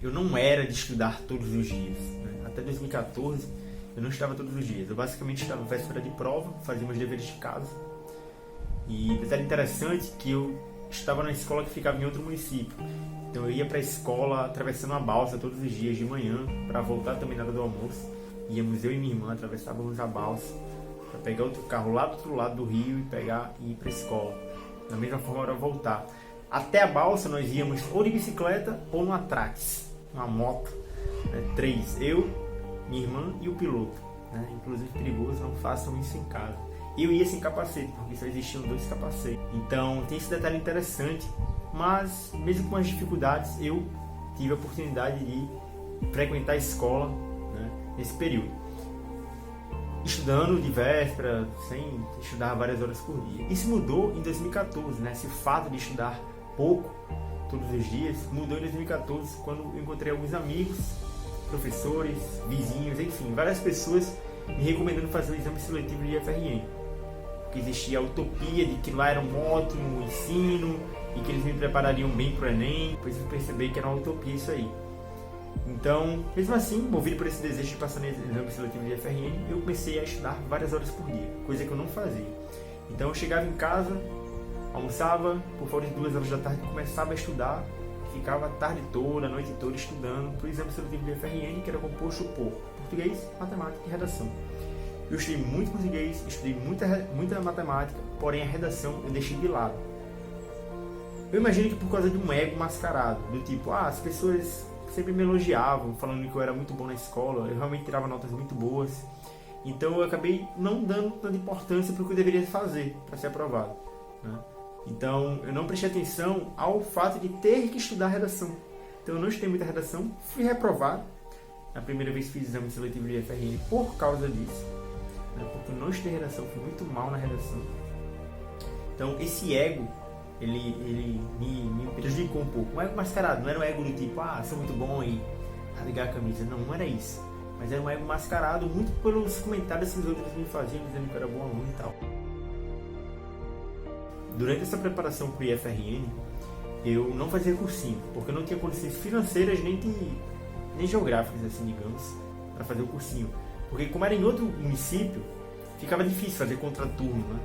eu não era de estudar todos os dias, né? Até 2014 eu não estudava todos os dias. Eu basicamente estudava véspera de prova, fazia meus deveres de casa. E detalhe interessante que eu estava na escola que ficava em outro município. Então eu ia para a escola atravessando a balsa todos os dias de manhã para voltar também na hora do almoço. Íamos eu e minha irmã, atravessávamos a balsa para pegar outro carro lá do outro lado do rio e ir para a escola. Da mesma forma era voltar. Até a balsa nós íamos ou de bicicleta ou no Atrax, uma moto, né? 3, eu, minha irmã e o piloto, né? Inclusive perigoso, não façam isso em casa. Eu ia sem capacete, porque só existiam 2 capacetes. Então tem esse detalhe interessante, mas mesmo com as dificuldades eu tive a oportunidade de frequentar a escola, né, nesse período. Estudando de véspera, sem estudar várias horas por dia. Isso mudou em 2014, né? Esse fato de estudar pouco todos os dias mudou em 2014, quando eu encontrei alguns amigos, professores, vizinhos, enfim, várias pessoas me recomendando fazer o exame seletivo de FRN. Porque existia a utopia de que lá era um ótimo ensino e que eles me preparariam bem para o Enem. Depois eu percebi que era uma utopia isso aí. Então, mesmo assim, movido por esse desejo de passar no exame seletivo de FRN, eu comecei a estudar várias horas por dia, coisa que eu não fazia. Então eu chegava em casa, almoçava, por volta de 2 horas da tarde começava a estudar, ficava a tarde toda, a noite toda estudando para o exame seletivo de FRN, que era composto por português, matemática e redação. Eu estudei muito português, estudei muita matemática, porém a redação eu deixei de lado. Eu imagino que por causa de um ego mascarado, do tipo, as pessoas sempre me elogiavam, falando que eu era muito bom na escola, eu realmente tirava notas muito boas. Então eu acabei não dando tanta importância para o que eu deveria fazer para ser aprovado, né? Então eu não prestei atenção ao fato de ter que estudar redação. Então eu não estudei muita redação, fui reprovado. Na primeira vez que fiz exame seletivo de FRN por causa disso, né? Porque eu não estudei redação, fui muito mal na redação. Então esse ego, ele me prejudicou um pouco. Um ego mascarado, não era um ego do tipo, sou muito bom e rasgar a camisa. Não era isso. Mas era um ego mascarado muito pelos comentários que os outros me faziam, dizendo que eu era bom aluno e tal. Durante essa preparação para o IFRN, eu não fazia cursinho, porque eu não tinha condições financeiras nem geográficas, assim, digamos, para fazer o cursinho. Porque como era em outro município, ficava difícil fazer contraturno, né?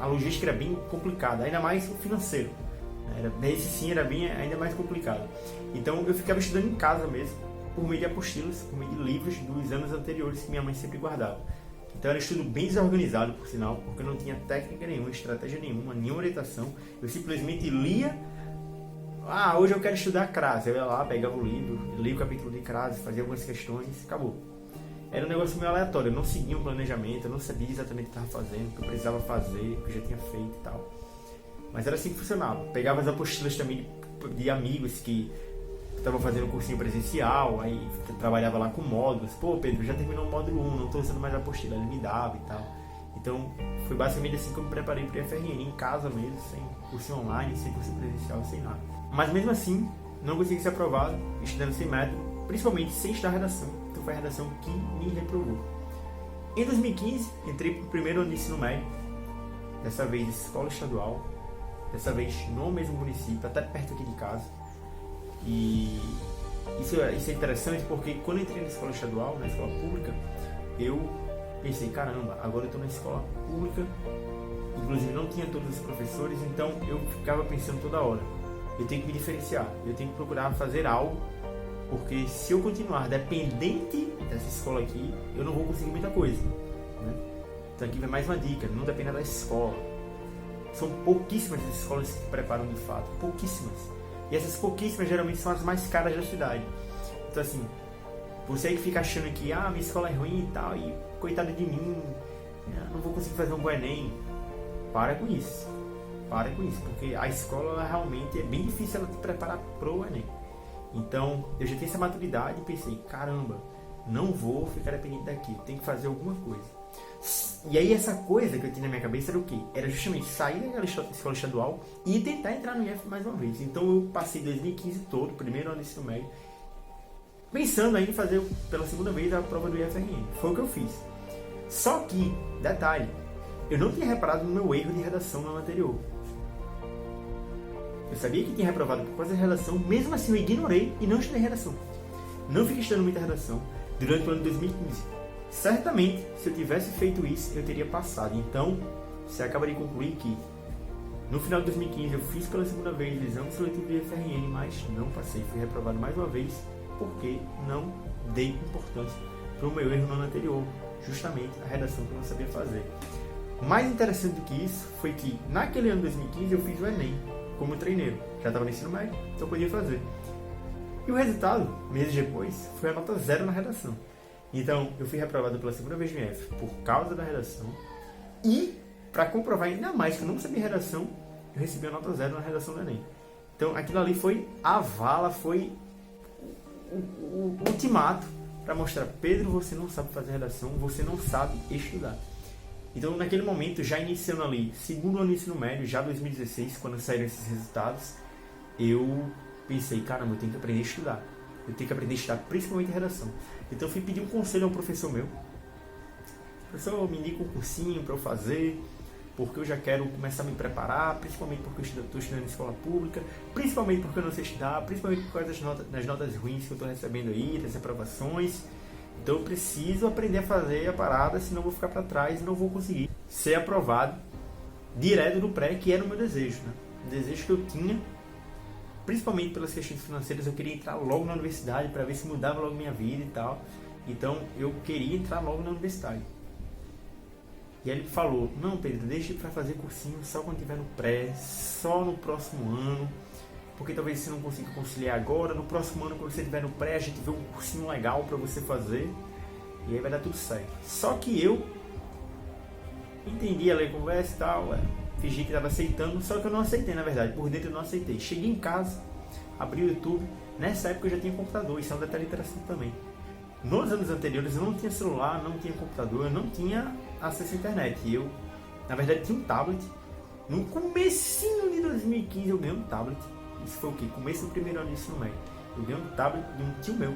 A logística era bem complicada, ainda mais o financeiro. Esse sim era bem ainda mais complicado. Então eu ficava estudando em casa mesmo, por meio de apostilas, por meio de livros dos anos anteriores que minha mãe sempre guardava. Então era um estudo bem desorganizado, por sinal, porque eu não tinha técnica nenhuma, estratégia nenhuma orientação. Eu simplesmente lia, hoje eu quero estudar crase. Eu ia lá, pegava o livro, lia o capítulo de crase, fazia algumas questões e acabou. Era um negócio meio aleatório, eu não seguia um planejamento, eu não sabia exatamente o que estava fazendo, o que eu precisava fazer, o que eu já tinha feito e tal. Mas era assim que funcionava. Pegava as apostilas também de amigos que estavam fazendo cursinho presencial, aí trabalhava lá com módulos. Pô, Pedro, já terminou o módulo 1, não estou usando mais a apostila, ele me dava e tal. Então, foi basicamente assim que eu me preparei para o FRN, em casa mesmo, sem cursinho online, sem cursinho presencial, sem nada. Mas mesmo assim, não consegui ser aprovado, estudando sem método, principalmente sem estudar redação. Então foi a redação que me reprovou. Em 2015, entrei para o primeiro ano de ensino médio, dessa vez escola estadual, dessa vez no mesmo município, até perto aqui de casa. E isso é interessante porque quando eu entrei na escola estadual, na escola pública, eu pensei, caramba, agora eu estou na escola pública, inclusive não tinha todos os professores, então eu ficava pensando toda hora, eu tenho que me diferenciar, eu tenho que procurar fazer algo, porque se eu continuar dependente dessa escola aqui, eu não vou conseguir muita coisa, né? Então aqui vem mais uma dica, não dependa da escola. São pouquíssimas as escolas que se preparam de fato, pouquíssimas. E essas pouquíssimas geralmente são as mais caras da cidade. Então assim, você aí que fica achando que minha escola é ruim e tal, e coitado de mim, não vou conseguir fazer um bom Enem. Para com isso, porque a escola ela realmente é bem difícil ela te preparar pro Enem. Então eu já tenho essa maturidade e pensei, caramba, não vou ficar dependente daqui, eu tenho que fazer alguma coisa. E aí essa coisa que eu tinha na minha cabeça era o quê? Era justamente sair daquela escola estadual e tentar entrar no IF mais uma vez. Então eu passei 2015 todo, primeiro ano do ensino médio, pensando ainda em fazer pela segunda vez a prova do IFRN. Foi o que eu fiz. Só que, detalhe, eu não tinha reparado no meu erro de redação no ano anterior. Eu sabia que tinha reprovado por causa da redação, mesmo assim eu ignorei e não estudei redação. não fiquei estudando muita redação durante o ano de 2015. Certamente, se eu tivesse feito isso, eu teria passado. Então, você acaba de concluir que no final de 2015 eu fiz pela segunda vez o exame seletivo de FRN, mas não passei, fui reprovado mais uma vez porque não dei importância para o meu erro no ano anterior, justamente a redação que eu não sabia fazer. Mais interessante do que isso foi que naquele ano de 2015 eu fiz o Enem como treineiro, já estava no ensino médio, então eu podia fazer. E o resultado, meses depois, foi a nota 0 na redação. Então eu fui reprovado pela segunda vez no IF por causa da redação e, para comprovar ainda mais que eu não sabia redação, eu recebi a nota 0 na redação do Enem. Então aquilo ali foi a vala, foi o ultimato para mostrar: Pedro, você não sabe fazer redação, você não sabe estudar. Então naquele momento, já iniciando ali, segundo ano do ensino médio, já 2016, quando saíram esses resultados, eu pensei: caramba, eu tenho que aprender a estudar. Eu tenho que aprender a estudar, principalmente redação. Então eu fui pedir um conselho a um professor meu. Professor, me indica um cursinho para eu fazer, porque eu já quero começar a me preparar, principalmente porque eu estou estudando em escola pública, principalmente porque eu não sei estudar, principalmente por causa das notas ruins que eu estou recebendo aí, das reprovações. Então eu preciso aprender a fazer a parada, senão eu vou ficar para trás e não vou conseguir ser aprovado direto do pré, que era o meu desejo, né? O desejo que eu tinha, principalmente pelas questões financeiras. Eu queria entrar logo na universidade para ver se mudava logo minha vida e tal. Então eu queria entrar logo na universidade. E aí ele falou: não, Pedro, deixa para fazer cursinho só quando estiver no pré, só no próximo ano, porque talvez você não consiga conciliar agora. No próximo ano, quando você estiver no pré, a gente vê um cursinho legal para você fazer e aí vai dar tudo certo. Só que eu entendi a lei, conversa e tal, fingi que estava aceitando, só que eu não aceitei, na verdade. Por dentro eu não aceitei. Cheguei em casa, abri o YouTube. Nessa época eu já tinha computador, isso é um detalhe interessante também. Nos anos anteriores eu não tinha celular, não tinha computador, eu não tinha acesso à internet. E eu, na verdade, tinha um tablet. No comecinho de 2015 eu ganhei um tablet. Isso foi o quê? Começo do primeiro ano de ensino médio. Eu ganhei um tablet de um tio meu.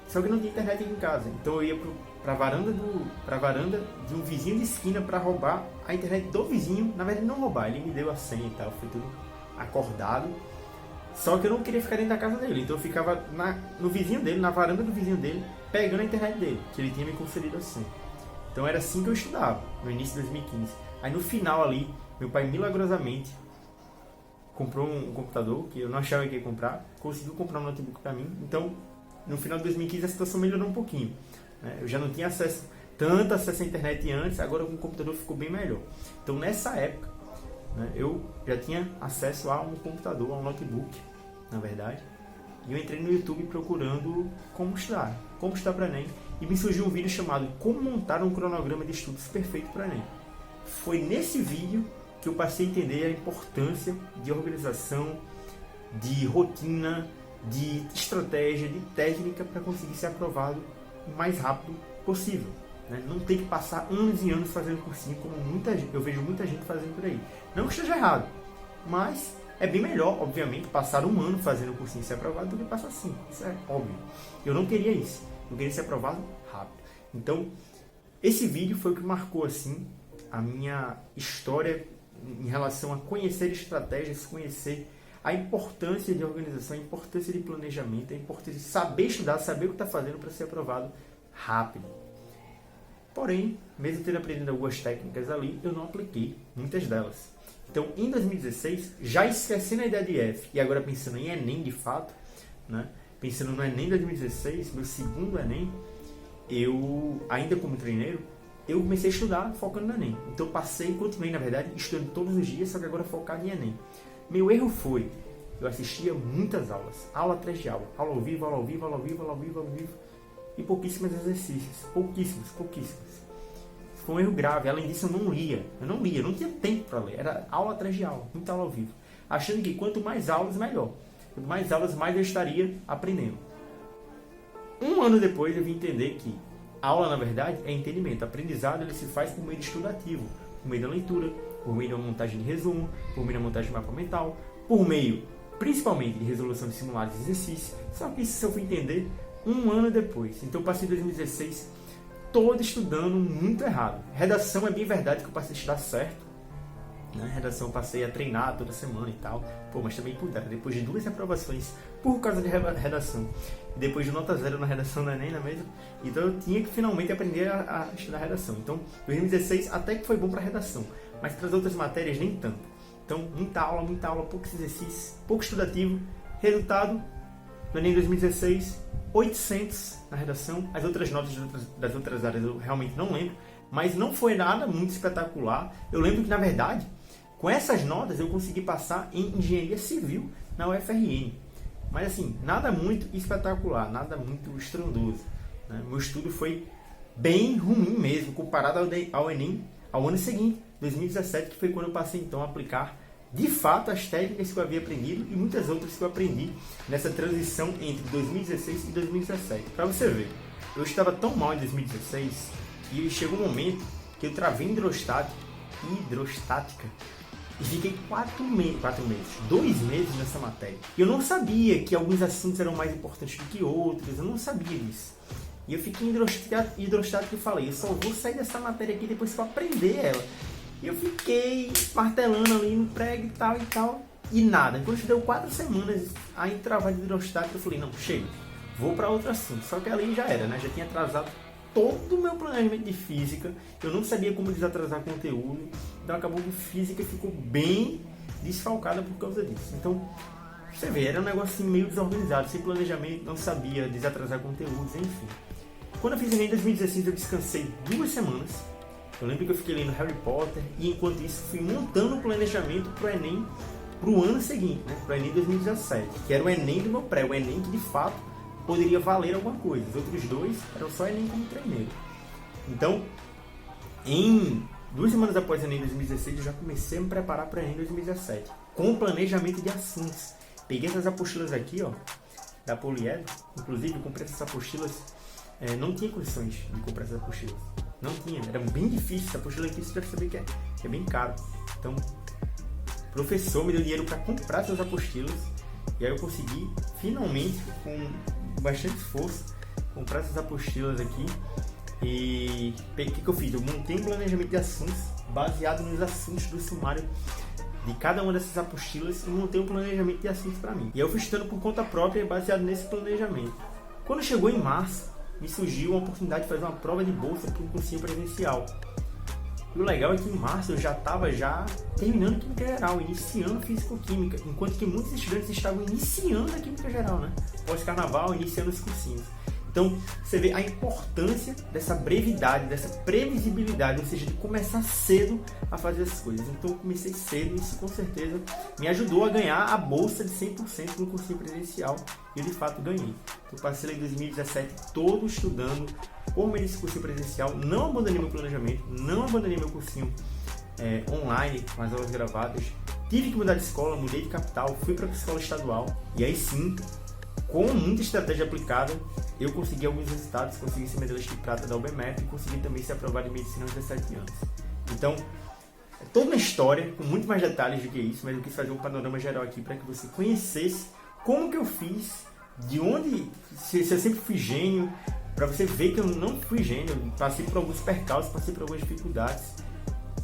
Só que não tinha internet aqui em casa. Então eu ia pra varanda de um vizinho de esquina para roubar a internet do vizinho. Na verdade não roubar, ele me deu a senha e tal, foi tudo acordado. Só que eu não queria ficar dentro da casa dele, então eu ficava no vizinho dele, na varanda do vizinho dele, pegando a internet dele, que ele tinha me concedido a senha. Então era assim que eu estudava, no início de 2015. Aí no final ali, meu pai milagrosamente comprou um computador, que eu não achava que ia comprar, conseguiu comprar um notebook para mim. Então no final de 2015 a situação melhorou um pouquinho. Eu já não tinha tanto acesso à internet antes, agora com o computador ficou bem melhor. Então nessa época, eu já tinha acesso a um computador, a um notebook, na verdade. E eu entrei no YouTube procurando como estudar para Enem. E me surgiu um vídeo chamado Como Montar um Cronograma de Estudos Perfeito para Enem. Foi nesse vídeo que eu passei a entender a importância de organização, de rotina, de estratégia, de técnica para conseguir ser aprovado o mais rápido possível. Não tem que passar anos e anos fazendo cursinho, como eu vejo muita gente fazendo por aí. Não que esteja errado, mas é bem melhor, obviamente, passar um ano fazendo cursinho e ser aprovado do que passar 5. Isso é óbvio. Eu não queria isso. Eu queria ser aprovado rápido. Então, esse vídeo foi o que marcou assim a minha história em relação a conhecer estratégias, conhecer a importância de organização, a importância de planejamento, a importância de saber estudar, saber o que está fazendo para ser aprovado rápido. Porém, mesmo tendo aprendido algumas técnicas ali, eu não apliquei muitas delas. Então, em 2016, já esquecendo a ideia de F e agora pensando em Enem de fato, pensando no Enem de 2016, meu segundo Enem, eu, ainda como treineiro, eu comecei a estudar focando no Enem. Então, continuei, na verdade, estudando todos os dias, só que agora focado em Enem. Meu erro foi, eu assistia muitas aulas, aula atrás de aula, aula ao vivo, aula ao vivo, aula ao vivo, aula ao vivo, aula ao vivo, e pouquíssimos exercícios, pouquíssimos. Foi um erro grave. Além disso, eu não não tinha tempo para ler, era aula atrás de aula, muita aula ao vivo, achando que quanto mais aulas, melhor. Quanto mais aulas, mais eu estaria aprendendo. Um ano depois, eu vim entender que aula, na verdade, é entendimento. Aprendizado, ele se faz por meio de estudo ativo, por meio da leitura, por meio da montagem de resumo, por meio da montagem de mapa mental, por meio, principalmente, de resolução de simulados e exercícios. Só que isso eu fui entender um ano depois. Então eu passei 2016 todo estudando muito errado. Redação é bem verdade que eu passei a estudar certo. né? Redação eu passei a treinar toda semana e tal. Pô, mas também puderam, depois de 2 reprovações por causa de redação, e depois de nota 0 na redação do Enem, não é mesmo? Então eu tinha que finalmente aprender a estudar redação. Então 2016 até que foi bom para redação, mas para as outras matérias nem tanto. Então muita aula, poucos exercícios, pouco estudativo. Resultado, no Enem 2016, 800 na redação. As outras notas das outras áreas eu realmente não lembro, mas não foi nada muito espetacular. Eu lembro que, na verdade, com essas notas eu consegui passar em Engenharia Civil na UFRN. Mas assim, nada muito espetacular, nada muito estrondoso, né? Meu estudo foi bem ruim mesmo, comparado ao Enem, ao ano seguinte, 2017, que foi quando eu passei então a aplicar de fato as técnicas que eu havia aprendido e muitas outras que eu aprendi nessa transição entre 2016 e 2017. Para você ver, eu estava tão mal em 2016 e chegou um momento que eu travei em hidrostática e fiquei 2 meses nessa matéria. E eu não sabia que alguns assuntos eram mais importantes do que outros, eu não sabia disso. E eu fiquei em hidrostática e falei, eu só vou sair dessa matéria aqui depois que eu aprender ela. E eu fiquei martelando ali no prego e tal, e nada. Quando deu 4 semanas aí travado de hidrostática, eu falei, não, chega, vou para outro assunto. Só que ali já era, né? Já tinha atrasado todo o meu planejamento de física, eu não sabia como desatrasar conteúdo, então acabou que física ficou bem desfalcada por causa disso. Então, você vê, era um negócio assim, meio desorganizado, sem planejamento, não sabia desatrasar conteúdos, enfim. Quando eu fiz Enem em 2016, eu descansei 2 semanas. Eu lembro que eu fiquei lendo Harry Potter e enquanto isso fui montando o planejamento para o Enem para o ano seguinte, né? Para o Enem 2017, que era o Enem do meu pré, o Enem que de fato poderia valer alguma coisa. Os outros 2 eram só Enem como treineiro. Então, em 2 semanas após o Enem 2016, eu já comecei a me preparar para o Enem 2017, com o planejamento de assuntos. Peguei essas apostilas aqui, ó, da Poliedro. Inclusive, eu comprei essas apostilas, não tinha condições de comprar essas apostilas. Não tinha, era bem difícil. Essa apostila aqui você deve saber que é bem caro. Então, o professor me deu dinheiro para comprar essas apostilas. E aí eu consegui, finalmente, com bastante esforço, comprar essas apostilas aqui. E o que eu fiz? Eu montei um planejamento de assuntos baseado nos assuntos do sumário de cada uma dessas apostilas e montei um planejamento de assuntos para mim. E eu fui estudando por conta própria baseado nesse planejamento. Quando chegou em março, me surgiu uma oportunidade de fazer uma prova de bolsa para um cursinho presencial. E o legal é que em março eu já estava terminando Química Geral, iniciando Físico-Química, enquanto que muitos estudantes estavam iniciando a Química Geral, né? Pós-carnaval, iniciando os cursinhos. Então, você vê a importância dessa brevidade, dessa previsibilidade, ou seja, de começar cedo a fazer as coisas. Então, eu comecei cedo e isso, com certeza, me ajudou a ganhar a bolsa de 100% no cursinho presencial. E eu, de fato, ganhei. Eu passei em 2017 todo estudando por meio desse cursinho presencial. Não abandonei meu planejamento, não abandonei meu cursinho online, com as aulas gravadas. Tive que mudar de escola, mudei de capital, fui para a escola estadual. E aí sim, com muita estratégia aplicada, eu consegui alguns resultados, consegui ser medalhista de prata da UBMF e consegui também ser aprovado em medicina aos 17 anos. Então, é toda uma história, com muito mais detalhes do que isso, mas eu quis fazer um panorama geral aqui para que você conhecesse como que eu fiz, de onde, se eu sempre fui gênio, para você ver que eu não fui gênio, passei por alguns percalços, passei por algumas dificuldades,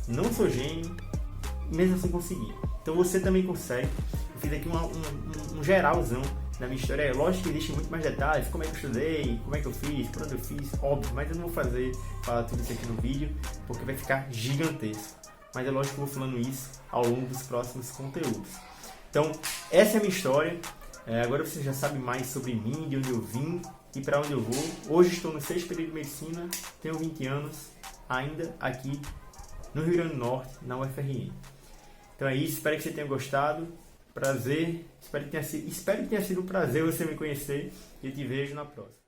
não sou gênio, mesmo assim consegui. Então você também consegue. Eu fiz aqui um geralzão na minha história. É lógico que existe muito mais detalhes, como é que eu estudei, como é que eu fiz, por onde eu fiz, óbvio, mas eu não vou falar tudo isso aqui no vídeo, porque vai ficar gigantesco. Mas é lógico que eu vou falando isso ao longo dos próximos conteúdos. Então, essa é a minha história. Agora você já sabe mais sobre mim, de onde eu vim e para onde eu vou. Hoje estou no 6º período de medicina, tenho 20 anos, ainda aqui no Rio Grande do Norte, na UFRN. Então é isso, espero que você tenha gostado. Prazer, espero que tenha sido um prazer você me conhecer e eu te vejo na próxima.